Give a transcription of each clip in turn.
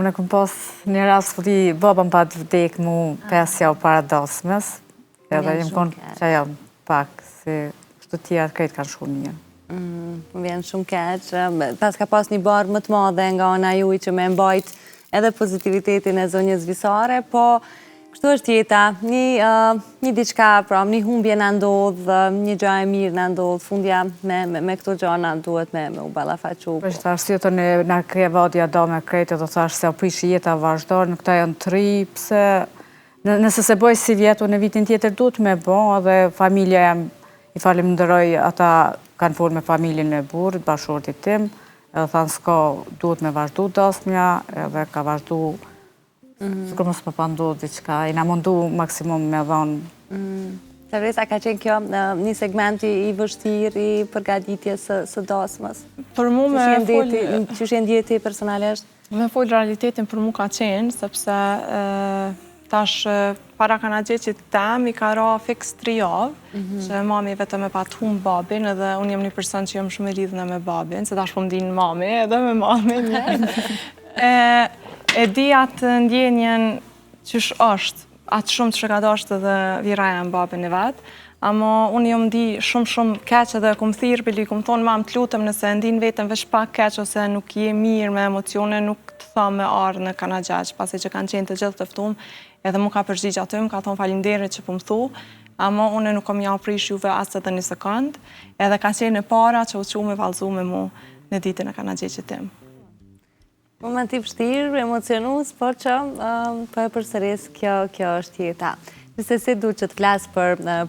Unë e këm pas një rast këti baba më pa të vdek mu 5 javë para dasmës, edhe jem konë që jam pak, se kështu tjerë krejt kanë shku mirë. Më vjen shumë keq, pas ka pas një barë më të madhe nga ana juj që me mbajt edhe pozitivitetin e zonjës Visare, po kështu është jeta, një diçka, pra, një humbje në ndodhë, një gjë e mirë në ndodhë, fundja me këto gjana duhet me u balafaqu. Për që të arsyetën e nga krije vadja da me krejtë, do të ashtë se aprishi jeta vazhdojnë, në këta janë 3, pse nëse se boj si vjetu në vitin tjetër duhet me bo, edhe familja jam i falimderoj, ata kanë folë me familjen e burë, bashkëshortit tim, edhe thanë s'ka duhet me vazhdu dasmja, edhe ka vazhdu sikur mos më pandodh diçka, i na mundu maksimum me dhonë. Teresa, ka qenë kjo një segmenti i vështirë i përgatitjes së dasmës? Për mu me folë... Që shenë ndjeti personalisht? Me folë realitetin për mu ka qenë, sepse tash para kana gjeqit tem i ka ra fix 3 javë, që mami vetëm e pat humë babin, edhe unë jem një person që jem shumë i lidhëne me babin, se tash po m'dinë mami edhe me mami një. E di atë ndjenjen qysh është, atë shumë që ka dashtë edhe viraja në babin e vetë, amo unë jom di shumë keq edhe kumë thirë, bili kumë thonë mam të lutëm nëse ndin vetëm vesh pak keq ose nuk je mirë me emocione, nuk të tha me arë në kana gjaq, pasi që kanë qenë të gjithë tëftum, edhe mu ka përgjigj aty, më ka thonë falinderit që po më thu, amo unë nuk kom ja prish juve asë edhe një sekund, edhe ka qenë e para që u që me valzu me mu në ditën e kana gjeqit tim. Moment i vështirë, emocionus, po që po e përsëris kjo është jeta. Nëse si du që të flasë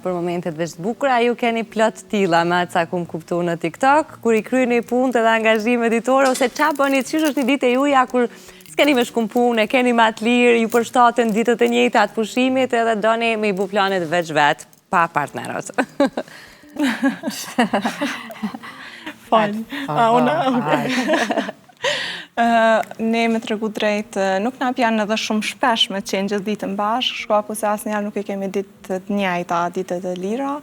për momentet veç të bukura, ju keni plot tila me atë sa kumë kuptu në TikTok, kur i kryeni punët edhe angazhime ditore, ose qa bëni, qysh është një ditë e juja, kur s'keni me shkum punë, keni ma të lirë, ju përshtatën ditët e njëjta atë pushimit, edhe doni me i bu planet veç vetë, pa partnerët. Ne me të regu drejt, nuk na pjanë edhe shumë shpesh me qenë gjithë ditën bashkë, shkaku se asë njerë nuk e kemi ditë të njajta, ditët e lira,